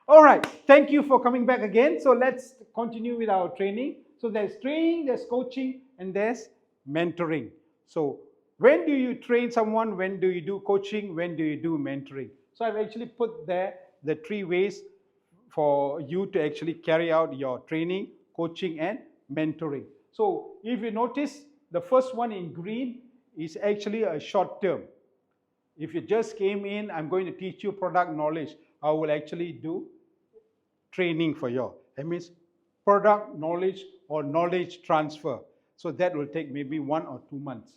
All right, thank you for coming back again. So let's continue with our training. So there's training, there's coaching, and there's mentoring. So when do you train someone? When do you do coaching? When do you do mentoring? So I've actually put there the three ways for you to actually carry out your training, coaching, and mentoring. So if you notice, the first one in green is actually a short term. If you just came in, I'm going to teach you product knowledge. I will actually do training for you. That means product knowledge or knowledge transfer. So that will take maybe 1 or 2 months,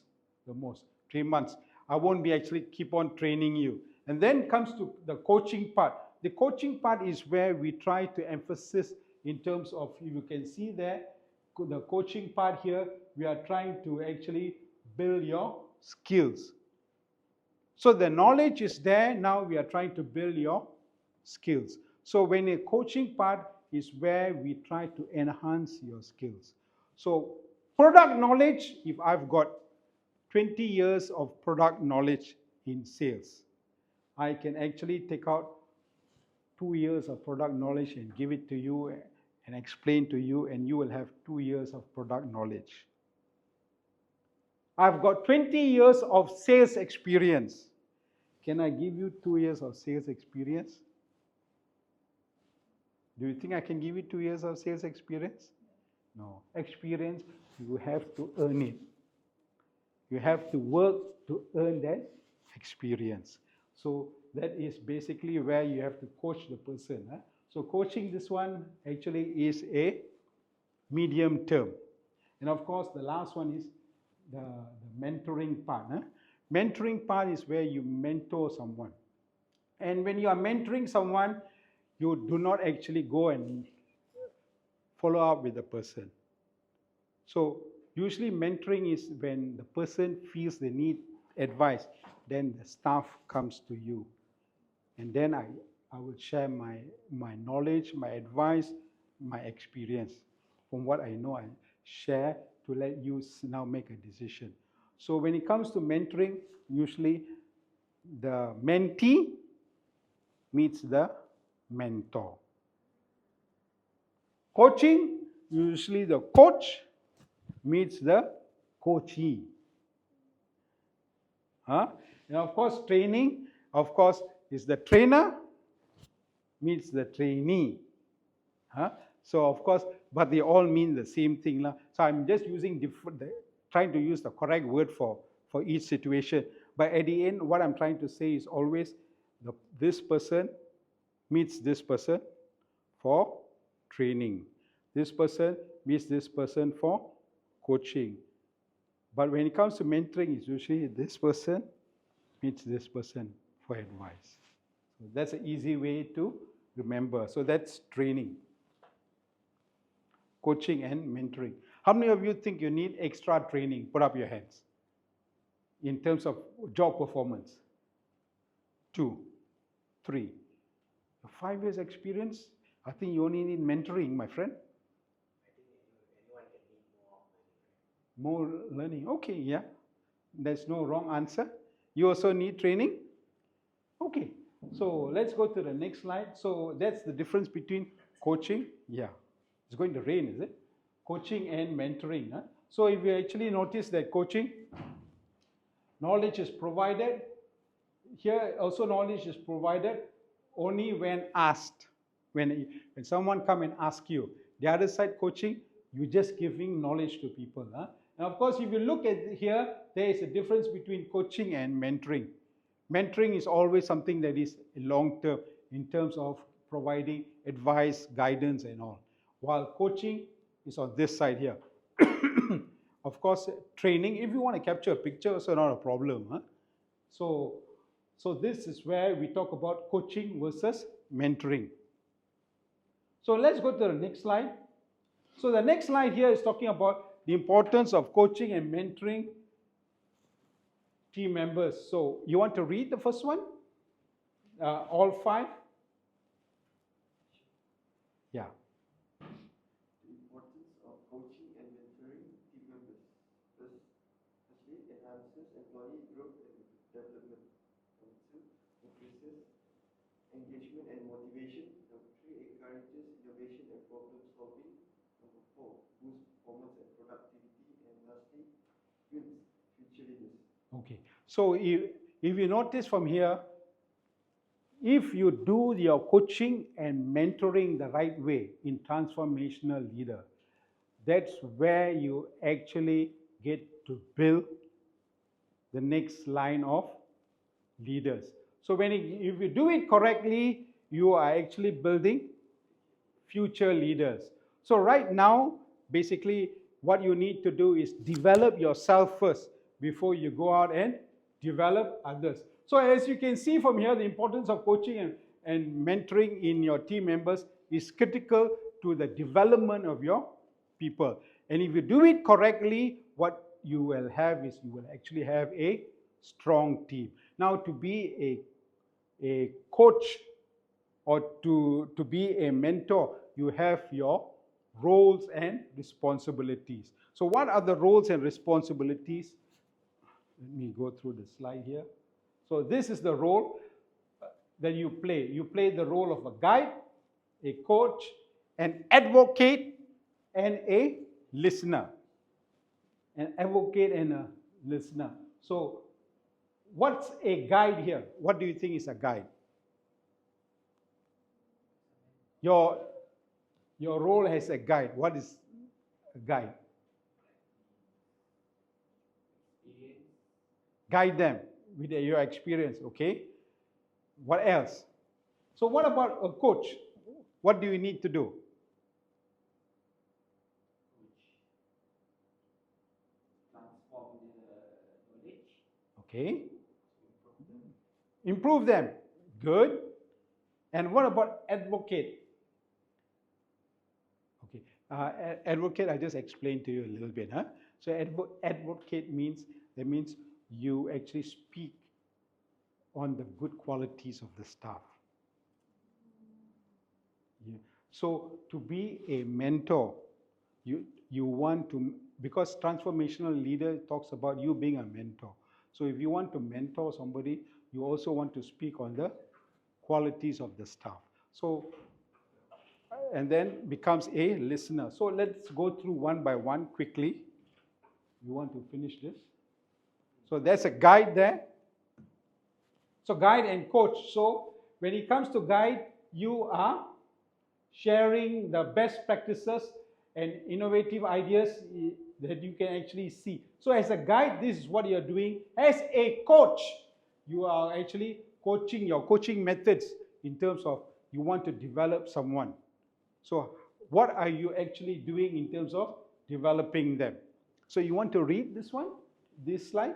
the most, 3 months. I won't be actually keep on training you. And then comes to the coaching part. The coaching part is where we try to emphasize in terms of, if you can see there, the coaching part here, we are trying to actually build your skills. So the knowledge is there. Now we are trying to build your skills. So when a coaching part is where we try to enhance your skills. So product knowledge, if I've got 20 years of product knowledge in sales, I can actually take out 2 years of product knowledge and give it to you and explain to you, and you will have 2 years of product knowledge. I've got 20 years of sales experience. Can I give you 2 years of sales experience? Do you think I can give you 2 years of sales experience? No. Experience, you have to earn it. You have to work to earn that experience. So that is basically where you have to coach the person. So coaching, this one actually is a medium term. And of course, the last one is the mentoring part. Mentoring part is where you mentor someone. And when you are mentoring someone, you do not actually go and follow up with the person. So usually mentoring is when the person feels they need advice, then the staff comes to you. And then I will share my knowledge, my advice, my experience. From what I know, I share to let you now make a decision. So when it comes to mentoring, usually the mentee meets the mentor. Coaching, usually the coach meets the coachee. And of course, training, of course, is the trainer meets the trainee. So of course, but they all mean the same thing. So I'm just using trying to use the correct word for each situation. But at the end, what I'm trying to say is always this person meets this person for training. This person meets this person for coaching. But when it comes to mentoring, it's usually this person meets this person for advice. So that's an easy way to remember. So that's training, coaching, and mentoring. How many of you think you need extra training? Put up your hands. In terms of job performance. 2, 3. 5 years experience, I think you only need mentoring, my friend. I think anyone can need more learning. More learning. Okay, yeah. There's no wrong answer. You also need training? Okay. So let's go to the next slide. So that's the difference between coaching. Yeah. It's going to rain, is it? Coaching and mentoring. So if you actually notice that coaching, knowledge is provided. Here also knowledge is provided only when asked. When someone come and ask you. The other side, coaching, you just giving knowledge to people. And of course, if you look at here, there is a difference between coaching and mentoring. Mentoring is always something that is long term in terms of providing advice, guidance, and all. While coaching is on this side here. Of course, training, if you want to capture a picture, also not a problem. So this is where we talk about coaching versus mentoring. So let's go to the next slide. So the next slide here is talking about the importance of coaching and mentoring team members. So you want to read the first one? All 5? Yeah. The importance of coaching and mentoring team members. Firstly, enhances employee growth and development. Number 2, increases engagement and motivation. Number 3, Okay. So if you notice from here, if you do your coaching and mentoring the right way in transformational leader, that's where you actually get to build the next line of leaders. So if you do it correctly, you are actually building future leaders. So right now, basically, what you need to do is develop yourself first before you go out and develop others. So as you can see from here, the importance of coaching and mentoring in your team members is critical to the development of your people. And if you do it correctly, what you will have is you will actually have a strong team. Now, to be a coach or to be a mentor, you have your roles and responsibilities. So, what are the roles and responsibilities? Let me go through the slide here. So, this is the role that you play. You play the role of a guide, a coach, an advocate, and a listener. An advocate and a listener. So, what's a guide here? What do you think is a guide? Your your role as a guide. What is a guide? Guide them with your experience, okay? What else? So, what about a coach? What do you need to do? Transform the knowledge, Okay. improve them, Improve them. Good. And what about advocate? Okay. Advocate, I just explained to you a little bit, huh? So, advocate means that means you actually speak on the good qualities of the staff. Yeah. So to be a mentor, you want to, because transformational leader talks about you being a mentor. So if you want to mentor somebody, you also want to speak on the qualities of the staff. So and then becomes a listener. So let's go through one by one quickly. You want to finish this? So there's a guide there. So guide and coach. So when it comes to guide, you are sharing the best practices and innovative ideas that you can actually see. So as a guide, this is what you're doing. As a coach, you are actually coaching your coaching methods in terms of you want to develop someone. So what are you actually doing in terms of developing them? So you want to read this one, this slide?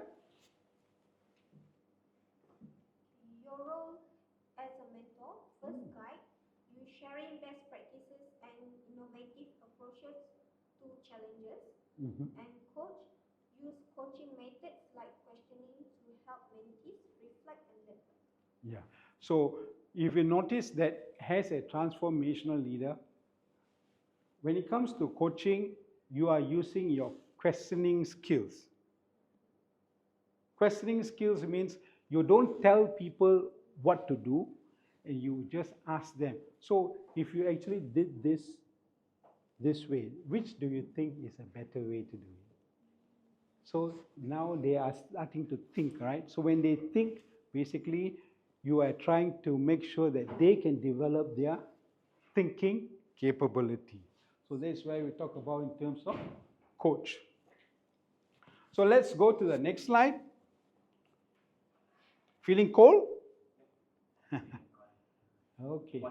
Your role as a mentor, first guide, you sharing best practices and innovative approaches to challenges. And coach, use coaching methods like questioning to help mentees reflect and learn. Yeah. So if you notice that as a transformational leader, when it comes to coaching, you are using your questioning skills. Questioning skills means you don't tell people what to do and you just ask them. So if you actually did this way, which do you think is a better way to do it? So now they are starting to think, right? So when they think, basically, you are trying to make sure that they can develop their thinking capability. So that's why we talk about in terms of coach. So let's go to the next slide. Feeling cold? Okay.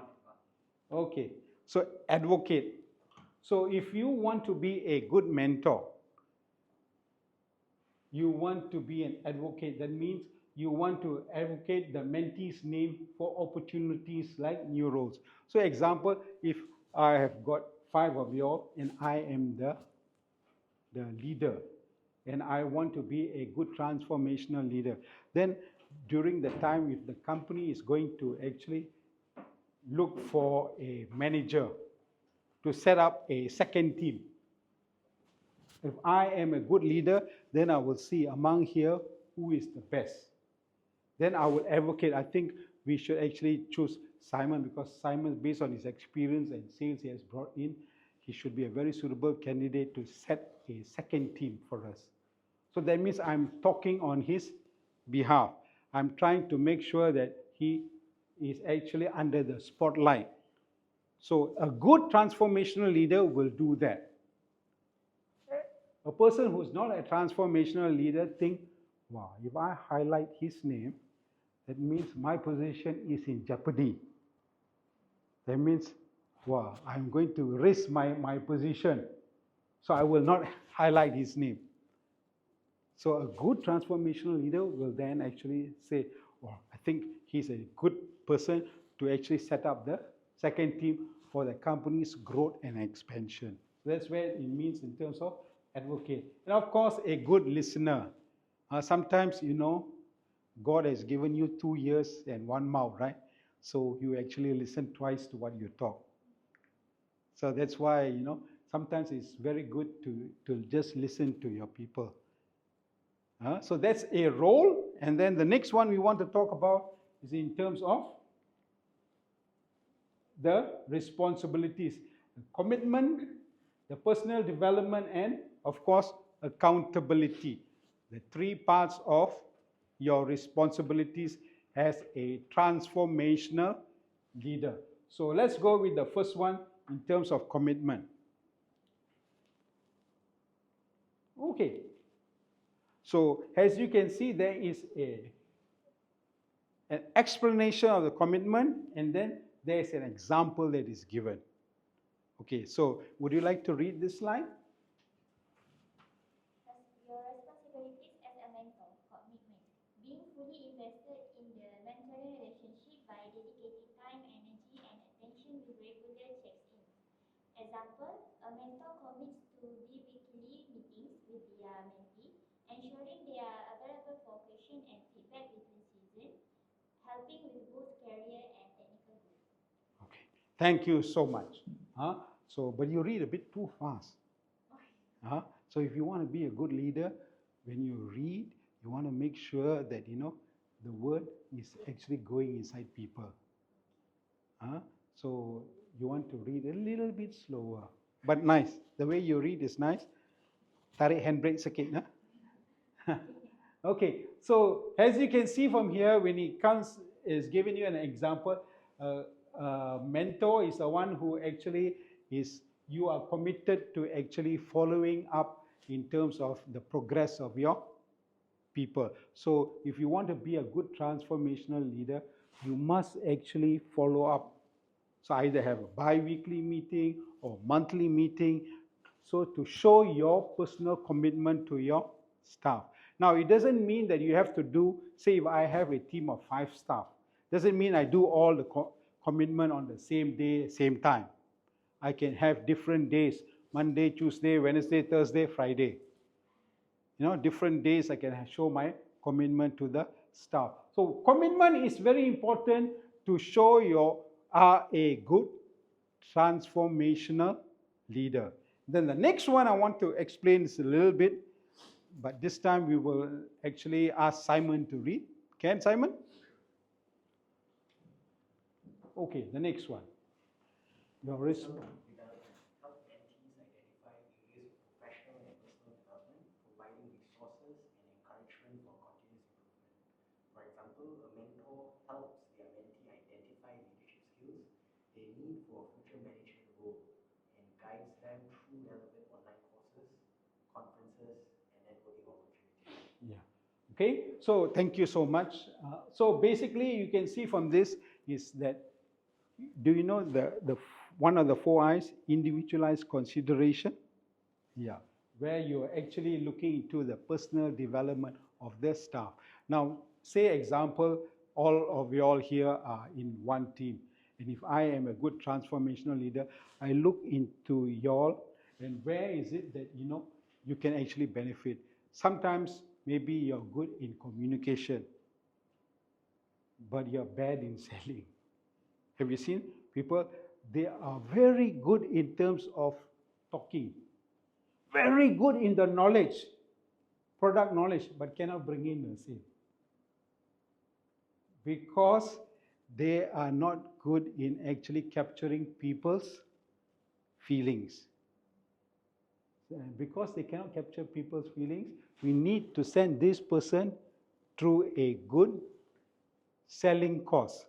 Okay. So advocate. So if you want to be a good mentor, you want to be an advocate. That means you want to advocate the mentee's name for opportunities like new roles. So example, if I have got 5 of you all and I am the leader and I want to be a good transformational leader, then during the time if the company is going to actually look for a manager to set up a second team, if I am a good leader, then I will see among here who is the best. Then I will advocate. I think we should actually choose Simon because Simon, based on his experience and sales he has brought in, he should be a very suitable candidate to set a second team for us. So that means I'm talking on his behalf. I'm trying to make sure that he is actually under the spotlight. So a good transformational leader will do that. A person who's not a transformational leader think, wow, if I highlight his name, that means my position is in jeopardy. That means, wow, I'm going to risk my position. So I will not highlight his name. So a good transformational leader will then actually say, oh, I think he's a good person to actually set up the second team for the company's growth and expansion. So that's where it means in terms of advocate. And of course, a good listener. Sometimes, God has given you 2 ears and 1 mouth, right? So you actually listen twice to what you talk. So that's why, sometimes it's very good to just listen to your people. So that's a role. And then the next one we want to talk about is in terms of the responsibilities, the commitment, the personal development, and of course, accountability. The 3 parts of your responsibilities as a transformational leader. So let's go with the first one in terms of commitment. Okay. So as you can see, there is an explanation of the commitment, and then there is an example that is given. Okay, so would you like to read this slide? Your responsibilities as a mentor, commitment. Being fully invested in the mentoring relationship by dedicating time, energy, and attention with regular checks-in. Example, a mentor commits to bi-weekly meetings with their mentee, ensuring they are available for question and feedback between seasons, helping with both career and technical growth. Okay, thank you so much. But you read a bit too fast. So if you want to be a good leader, when you read, you want to make sure that the word is actually going inside people. So you want to read a little bit slower, but nice. The way you read is nice. Tarik handbrake sikit, nah? Okay, so as you can see from here, when it comes, is giving you an example. Mentor is the one who actually you are committed to actually following up in terms of the progress of your people. So if you want to be a good transformational leader, you must actually follow up. So either have a bi-weekly meeting or monthly meeting, so to show your personal commitment to your staff. Now, it doesn't mean that you have to do, say if I have a team of 5 staff, doesn't mean I do all the commitment on the same day, same time. I can have different days, Monday, Tuesday, Wednesday, Thursday, Friday. Different days I can show my commitment to the staff. So commitment is very important to show you are a good transformational leader. Then the next one I want to explain is a little bit, but this time we will actually ask Simon to read. Can Simon? Okay, the next one. Your response. Help mentees identify areas of professional and personal development, providing resources and encouragement for continuous improvement. For example, a mentor helps their mentee identify leadership skills they need for a future management role and guides them through relevant online courses, conferences, and networking opportunities. Yeah. Okay, so thank you so much. So basically, you can see from this is that, do you know the one of the 4 I's, individualized consideration? Yeah, where you're actually looking into the personal development of the staff. Now, say example, all of you all here are in one team. And if I am a good transformational leader, I look into y'all and where is it that you can actually benefit. Sometimes maybe you're good in communication, but you're bad in selling. Have you seen people? They are very good in terms of talking, very good in the knowledge, product knowledge, but cannot bring in the sale. Because they are not good in actually capturing people's feelings. Because they cannot capture people's feelings, we need to send this person through a good selling course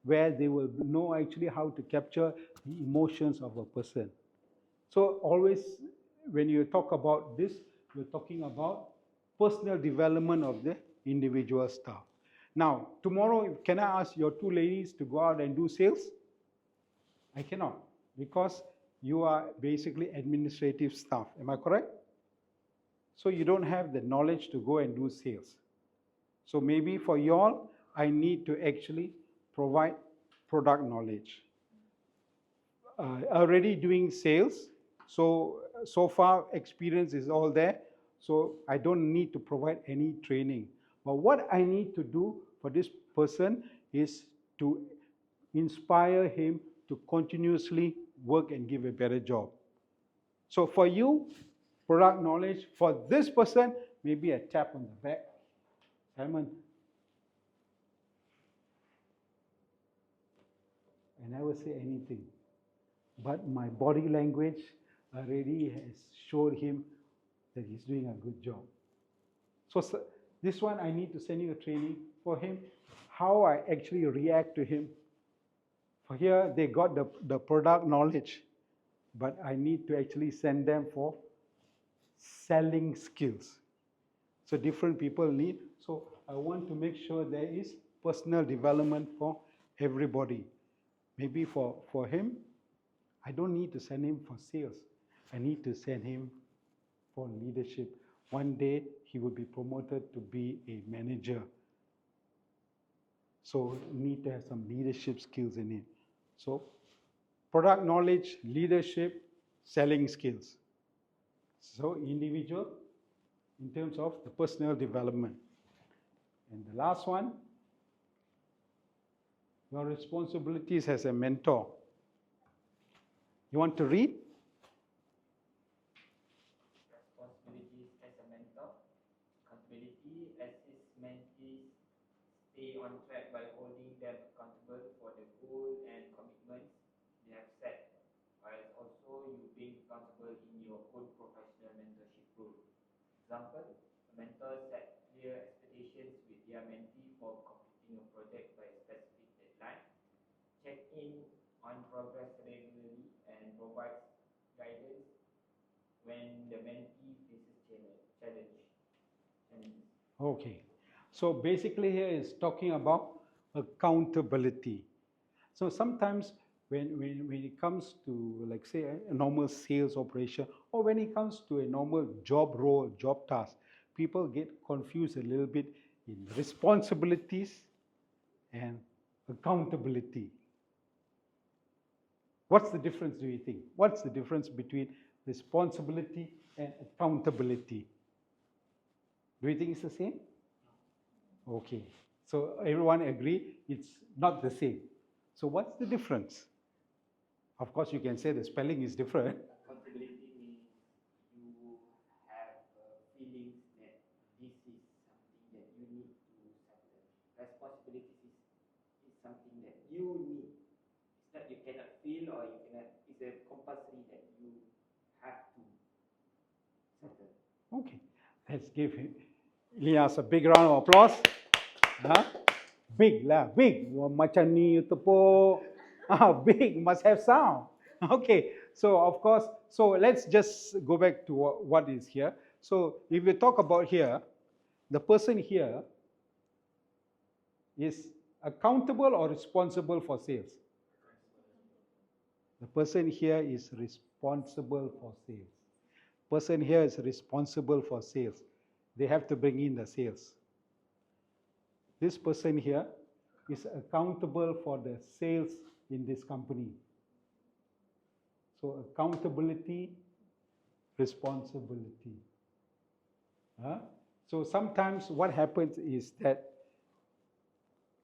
where they will know actually how to capture the emotions of a person. So always when you talk about this, you're talking about personal development of the individual staff. Now, tomorrow, can I ask your two ladies to go out and do sales? I cannot, because you are basically administrative staff. Am I correct? So you don't have the knowledge to go and do sales. So maybe for y'all, I need to actually provide product knowledge. Already doing sales, so far experience is all there, so I don't need to provide any training. But what I need to do for this person is to inspire him to continuously work and give a better job. So for you, product knowledge. For this person, maybe a tap on the back. Simon, I never say anything, but my body language already has showed him that he's doing a good job. So this one, I need to send you a training for him, how I actually react to him. For here, they got the product knowledge, but I need to actually send them for selling skills. So different people need. So I want to make sure there is personal development for everybody. Maybe for him, I don't need to send him for sales. I need to send him for leadership. One day he will be promoted to be a manager. So need to have some leadership skills in it. So product knowledge, leadership, selling skills. So individual in terms of the personal development. And the last one, your responsibilities as a mentor. You want to read? Responsibilities as a mentor. Accountability as his mentees stay on track by holding them accountable for the goal and commitments they have set, while also you being accountable in your own professional mentorship role. Example, a mentor set clear expectations with their mentee for completing a project by a specific deadline, check in on progress regularly, and provides guidance when the mentee faces challenges. Okay. So basically here is talking about accountability. So sometimes when it comes to, like say, a normal sales operation, or when it comes to a normal job role, job task, people get confused a little bit in responsibilities and accountability. What's the difference, do you think? What's the difference between responsibility and accountability? Do you think it's the same? Okay. So everyone agree it's not the same. So what's the difference? Of course, you can say the spelling is different. Accountability means you have feelings that this is something that you need to settle. Responsibilities is something that you need. It's not you cannot feel or you cannot. It's a compulsory that you have to settle. Okay. Let's give Elias a big round of applause. Huh? Big lah, big. Macam ni you tepuk. Big, must have sound. Okay, so of course, so let's just go back to what is here. So if we talk about here, the person here is accountable or responsible for sales? The person here is responsible for sales. Person here is responsible for sales. They have to bring in the sales. This person here is accountable for the sales in this company. So accountability, responsibility. So sometimes what happens is that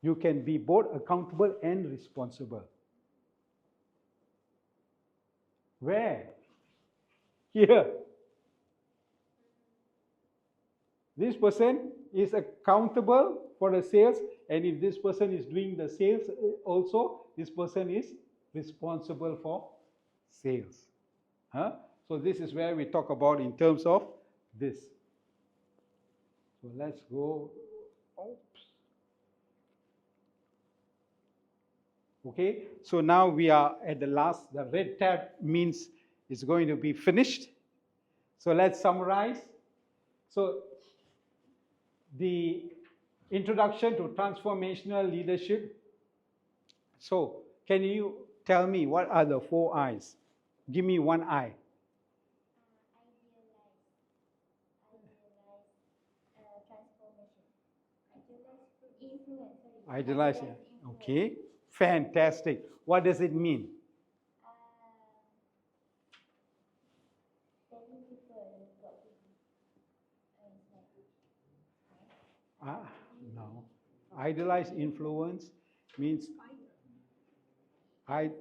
you can be both accountable and responsible. Where? Here. This person is accountable for the sales, and if this person is doing the sales also, this person is responsible for sales. So this is where we talk about in terms of this. So let's go. Oops. Okay, so now we are at the last. The red tab means it's going to be finished. So let's summarize. So the introduction to transformational leadership. So can you tell me what are the 4 I's? Give me one I. Idealize. Idealize. Okay, fantastic. What does it mean? Telling people what to do. Ah, no. Idealize influence means I.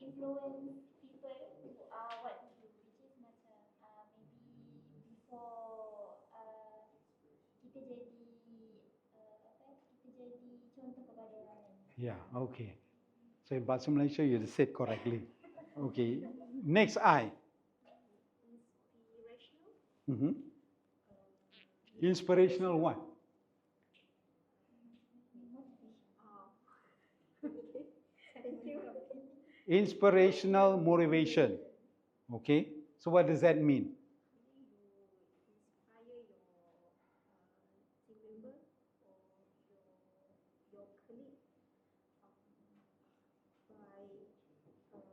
Influence people what to do, which is macam maybe before kita jadi kita jadi contoh kepada orang lain. Yeah, okay. So in Bahasa Malaysia, you said correctly. Okay. Next I. Inspirational. Mm-hmm. Inspirational what? Thank you. Inspirational motivation. Okay. So what does that mean? Inspire your team member or your colleague by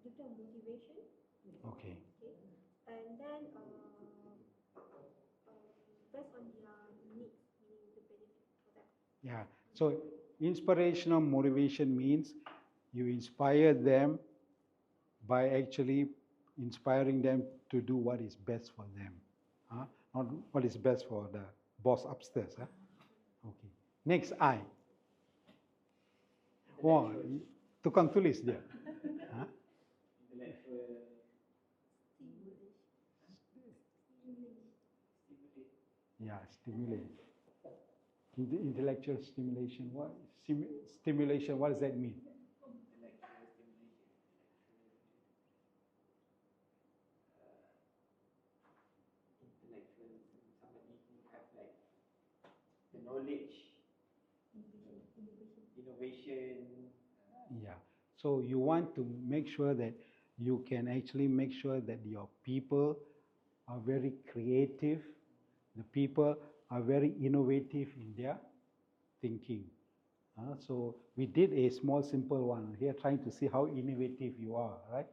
give them motivation. Okay. Okay, and then based on their needs, meaning the benefit for them. Yeah. So inspirational motivation means you inspire them by actually inspiring them to do what is best for them. Huh? Not what is best for the boss upstairs. Huh? Okay. Next I. Wah, tukang tulis dia. Huh? Intellectual Yeah, stimulate. Intellectual stimulation. What stimulation? What does that mean? intellectual stimulation. Intellectual, somebody who have like the knowledge, innovation. Yeah. So you want to make sure that you can actually make sure that your people are very creative, the people are very innovative in their thinking. So we did a small simple one here trying to see how innovative you are, right?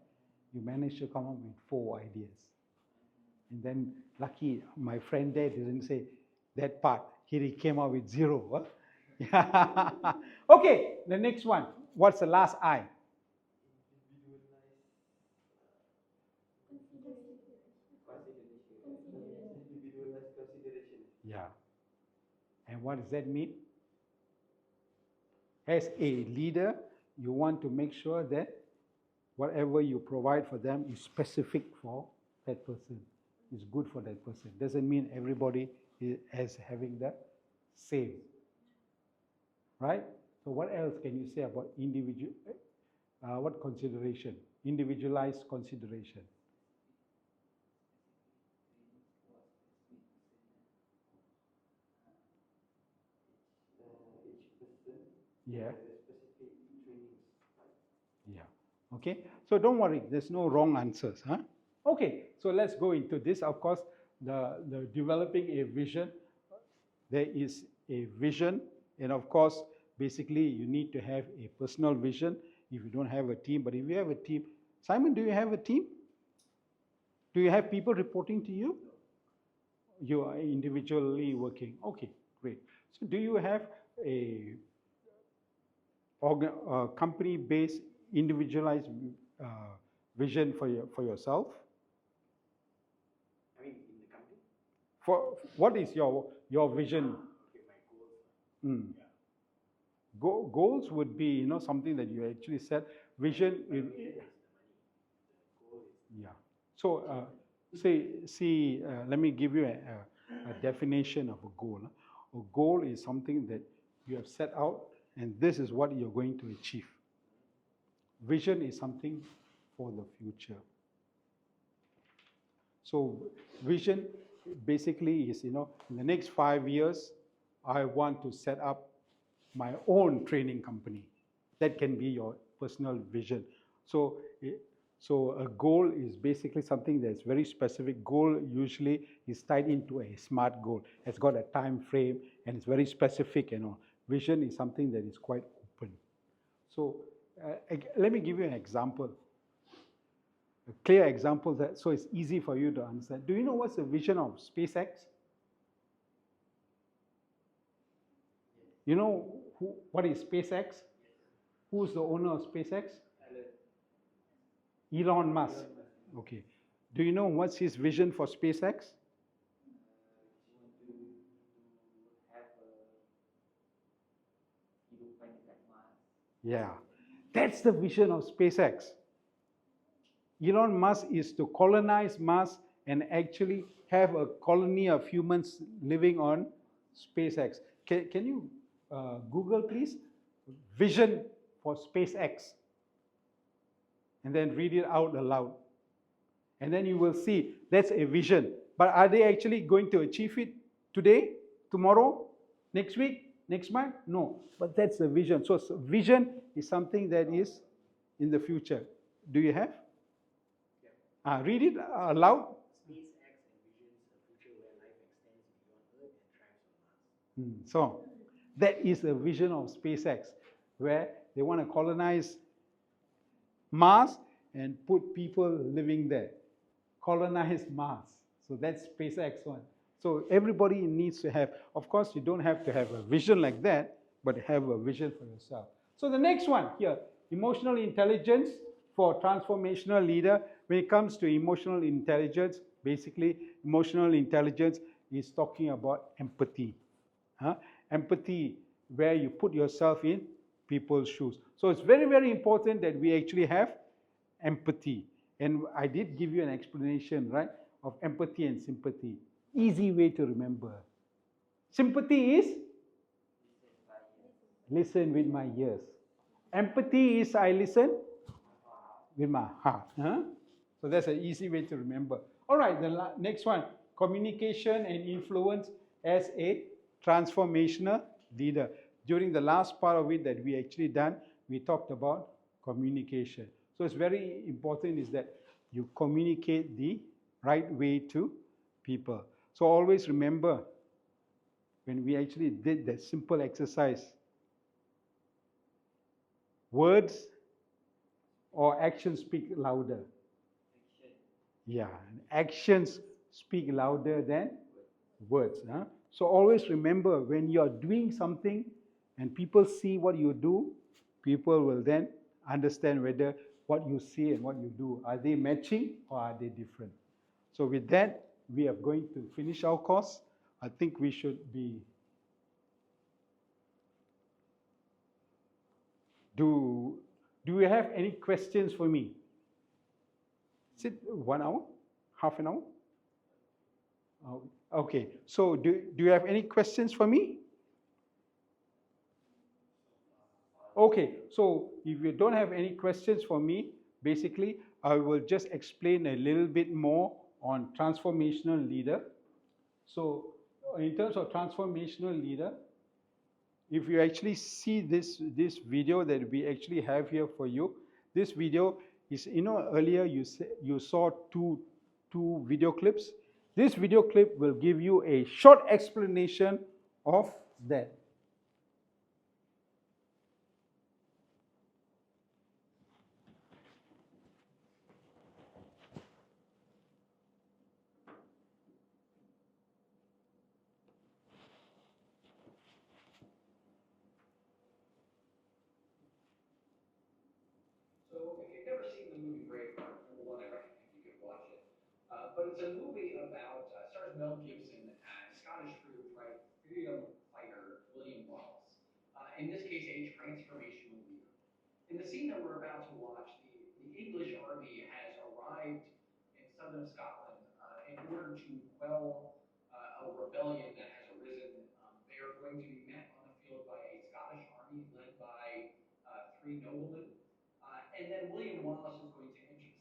You managed to come up with 4 ideas. And then lucky my friend there didn't say that part. He came out with 0. Huh? Okay, the next one. What's the last I? Individualized consideration. Yeah. And what does that mean? As a leader, you want to make sure that whatever you provide for them is specific for that person, is good for that person. Doesn't mean everybody is having the same. Right? So what else can you say about individual? What consideration? Individualized consideration. Each person Yeah. has a specific trainings. Yeah. Okay. So don't worry. There's no wrong answers. Huh? Okay. So let's go into this. Of course, the developing a vision. There is a vision, and of course, basically, you need to have a personal vision. If you don't have a team, but if you have a team, Simon, do you have a team? Do you have people reporting to you? You are individually working. Okay, great. So, do you have a company-based, individualized vision for yourself? I mean, in the company? For what is your vision? Okay, my goals. Mm. Yeah. Goals would be something that you actually set. Vision. But vision is the money. The goal is Yeah. So let me give you a definition of a goal. A goal is something that you have set out, and this is what you're going to achieve. Vision is something for the future. So vision basically is, in the next 5 years, I want to set up my own training company. That can be your personal vision. So, so a goal is basically something that's very specific. Goal usually is tied into a SMART goal. It's got a time frame and it's very specific. Vision is something that is quite open. So let me give you an example, a clear example that so it's easy for you to understand. Do you know what's the vision of SpaceX? You know what is SpaceX? Who's the owner of SpaceX? Elon Musk. Okay. Do you know what's his vision for SpaceX? Yeah, that's the vision of SpaceX. Elon Musk is to colonize Mars and actually have a colony of humans living on SpaceX. Can you Google, please? Vision for SpaceX. And then read it out aloud. And then you will see that's a vision. But are they actually going to achieve it today, tomorrow, next week, next month? No. But that's the vision. So vision is something that is in the future. Do you have? Read it aloud. SpaceX envisions a future where life extends beyond Earth and thrives on Mars. So that is the vision of SpaceX, where they want to colonize Mars and put people living there. Colonize Mars. So that's SpaceX one. So everybody needs to have, of course, you don't have to have a vision like that, but have a vision for yourself. So the next one here, emotional intelligence for transformational leader. When it comes to emotional intelligence, basically emotional intelligence is talking about empathy. Empathy, where you put yourself in people's shoes. So it's very, very important that we actually have empathy. And I did give you an explanation, right, of empathy and sympathy. Easy way to remember. Sympathy is listen with my ears. Empathy is I listen with my heart. So that's an easy way to remember. All right, the next one, communication and influence as a transformational leader. During the last part of it that we actually done, we talked about communication. So it's very important is that you communicate the right way to people. So always remember when we actually did that simple exercise, words or actions speak louder. Yeah, actions speak louder than words. So always remember when you are doing something and people see what you do, people will then understand whether what you say and what you do, are they matching or are they different? So with that, we are going to finish our course. I think we should be. Do you have any questions for me? Is it 1 hour? Half an hour? Oh, okay. So do you have any questions for me? Okay. So if you don't have any questions for me, basically, I will just explain a little bit more on transformational leader. So in terms of transformational leader, if you actually see this video that we actually have here for you, this video is, earlier you saw two video clips. This video clip will give you a short explanation of that. So if you've never seen the movie Braveheart, number one, I recommend you could watch it. But it's a movie about stars Mel Gibson as Scottish freedom fighter William Wallace. In this case, a transformational leader. In the scene that we're about to watch, the English army has arrived in southern Scotland in order to quell a rebellion that has arisen. They are going to be met on the field by a Scottish army led by three noblemen. And then William Wallace is going to enter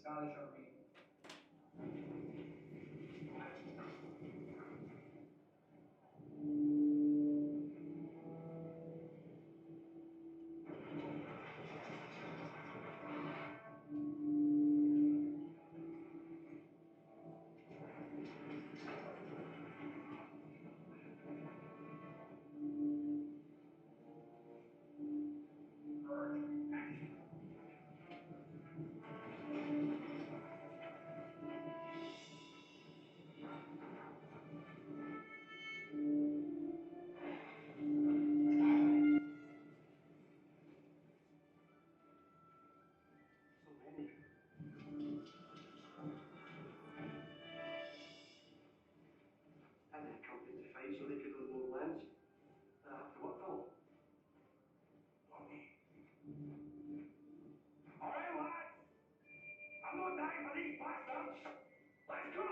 Scottish Army. And they come into fight so they could unload lands. For what goal? Alright, lads. I'm not dying for these bastards. Let's go!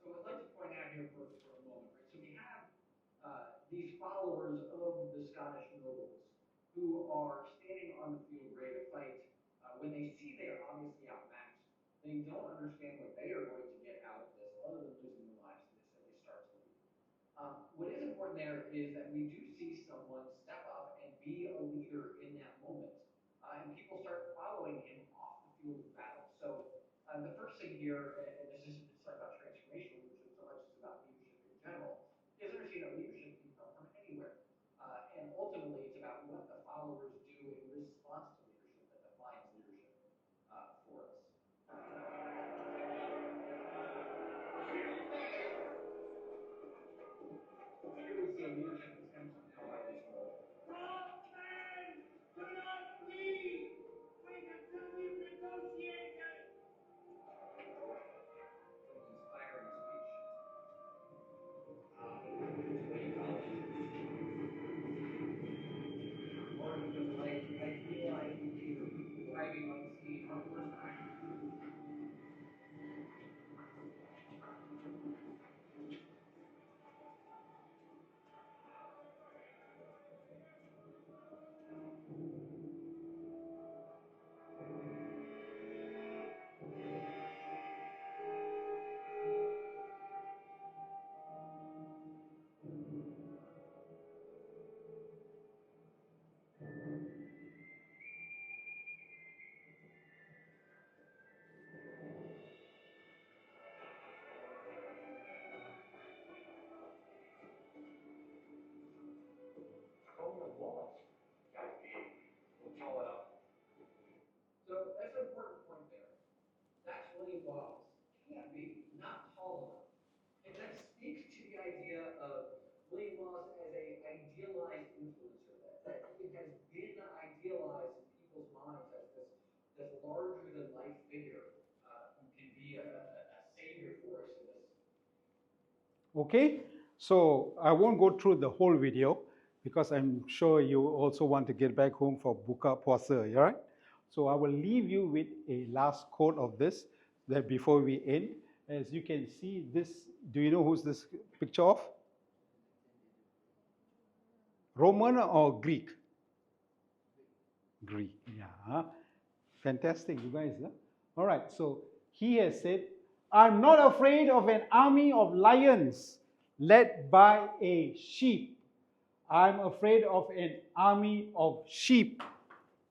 So I'd like to point out here for a moment, right? So we have these followers of the Scottish nobles who are standing on the field ready to fight. When they see they are obviously outmatched, they don't understand what they are going to get out of this other than losing their lives, and they start to leave. What is important there is that we do see someone step up and be a leader in that moment. And people start following him off the field of battle. So the first thing here, and this isn't necessarily about transformational leadership so much as about leadership in general, is understanding that leadership can come from anywhere. And ultimately, it's about what the followers do in response to leadership that defines leadership for us. Here we see a leadership attempt now by this role. Stop, men! Do not flee! We can do these negotiations! Inspiring speech. What do you call it? Or just like idealized leader riding unseen on horseback. So that's an important point there. That's William Wallace. Can't be, not tall enough. And that speaks to the idea of William Wallace as a idealized influencer, that he has been idealized in people's minds as this larger than life figure who can be a savior for us in this. Okay, so I won't go through the whole video because I'm sure you also want to get back home for buka puasa, right? So I will leave you with a last quote of this that before we end. As you can see, this, do you know who's this picture of? Roman or Greek? Greek, yeah. Fantastic, you guys. Huh? All right, so he has said, I'm not afraid of an army of lions led by a sheep. I'm afraid of an army of sheep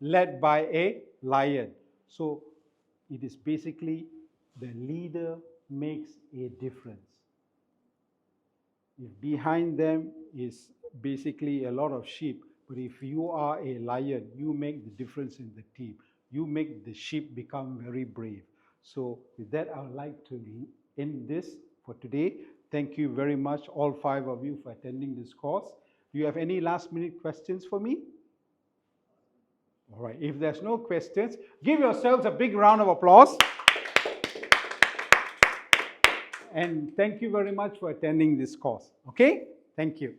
led by a lion. So it is basically the leader makes a difference. If behind them is basically a lot of sheep, but if you are a lion, you make the difference in the team. You make the sheep become very brave. So with that, I would like to end this for today. Thank you very much, all 5 of you, for attending this course. Do you have any last minute questions for me? All right, if there's no questions, give yourselves a big round of applause. And thank you very much for attending this course. Okay? Thank you.